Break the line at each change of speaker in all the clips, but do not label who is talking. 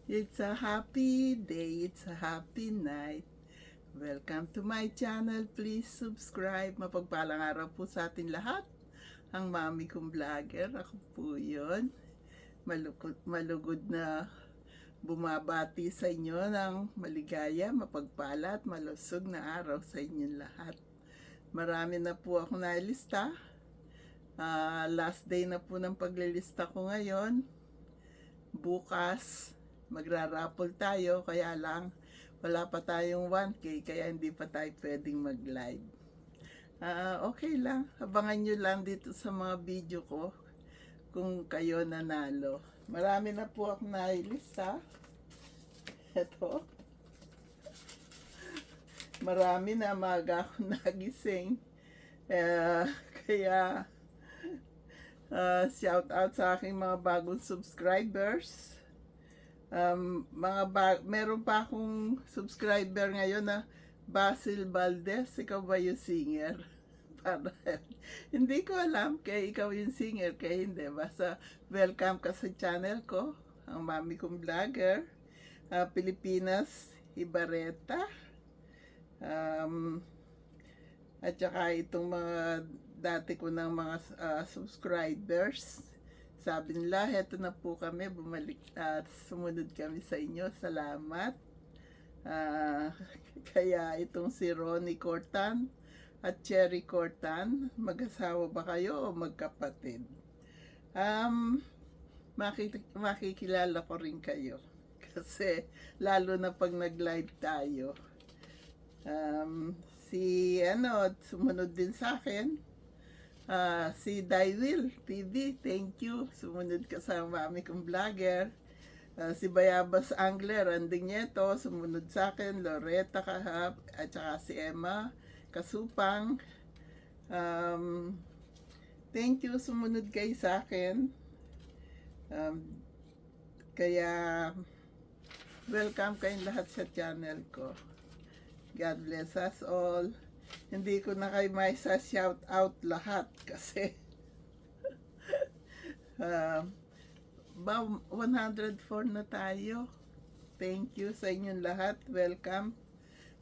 It's a happy day, it's a happy night. Welcome to my channel. Please subscribe. Mapagpalang araw po sa atin lahat. Ang mami kong vlogger, ako po yun. Malugod na bumabati sa inyo ng maligaya, mapagpala at malusog na araw sa inyong lahat. Marami na po ako nailista. Last day na po ng paglilista ko ngayon. Bukas magrarapol tayo, kaya lang wala pa tayong 1K, kaya hindi pa tayo pwedeng mag-live. Okay lang, abangan nyo lang dito sa mga video ko kung kayo nanalo. Marami na po akong nailista. Ito, marami na, maaga ako nagising. Kaya shout out sa aking mga bagong subscribers. Meron pa akong subscriber ngayon na Basil Valdez. Ikaw ba yung singer? Para, hindi ko alam kaya ikaw yung singer, kaya hindi. Basta welcome ka sa channel ko, ang mami kong vlogger, Pilipinas Ibareta. At saka itong mga dati ko ng mga subscribers. Sabi nila, heto na po kami, bumalik at sumunod kami sa inyo. Salamat. Kaya itong si Ronnie Cortan at Cherry Cortan, mag-asawa ba kayo o magkapatid? Makikilala ko rin kayo. Kasi lalo na pag nag-live tayo. Sumunod din sa akin. Si Daiwil TV, thank you. Sumunod ka sa mami kong vlogger. Si Bayabas Angler, Anding Nieto, sumunod sa akin. Loretta Kahap, at saka si Emma Kasupang. Thank you, sumunod kayo sa akin. Kaya welcome kayong lahat sa channel ko. God bless us all. Hindi ko na kayo may shout out lahat kasi 104 na tayo. Thank you sa inyong lahat. Welcome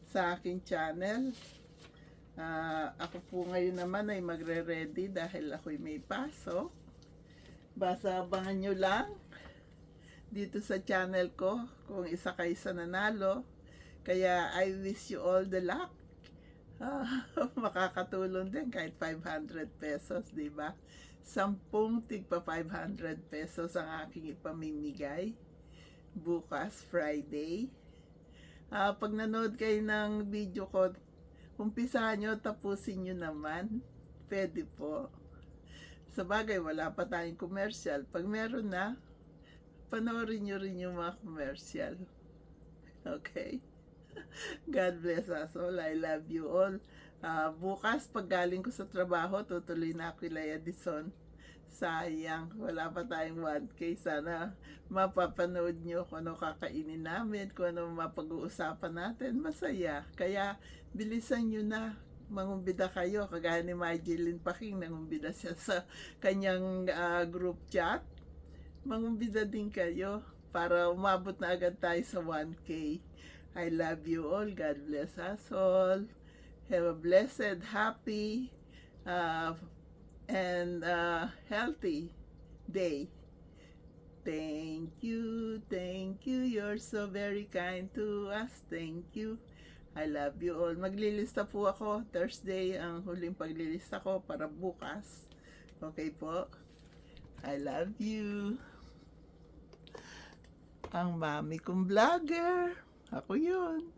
sa aking channel. Ako po ngayon naman ay magre-ready dahil ako'y may pasok. Basta abangan nyo lang dito sa channel ko kung isa kayo sa nanalo. Kaya I wish you all the luck. Makakatulong din kahit 500 pesos, di ba? 10 tigpa 500 pesos ang aking ipamimigay bukas, Friday. Pag nanood kayo ng video ko, umpisahan nyo, tapusin nyo naman. Pwede po. Sa bagay, wala pa tayong commercial. Pag meron na, panoorin nyo rin yung mga commercial. Okay? God bless us all. I love you all. Bukas, pag galing ko sa trabaho, tutuloy na ako kay Edison. Sayang, wala pa tayong 1K. Sana mapapanood nyo kung ano kakainin namin, kung ano mapag-uusapan natin. Masaya. Kaya, bilisan nyo na. Mangumbida kayo. Kagaya ni Majeline Paking, nangumbida siya sa kanyang group chat. Mangumbida din kayo para umabot na agad tayo sa 1K. I love you all. God bless us all. Have a blessed, happy, and healthy day. Thank you. Thank you. You're so very kind to us. Thank you. I love you all. Maglilista po ako. Thursday ang huling paglilista ko para bukas. Okay po. I love you. Ang mami kong vlogger. Ako yun.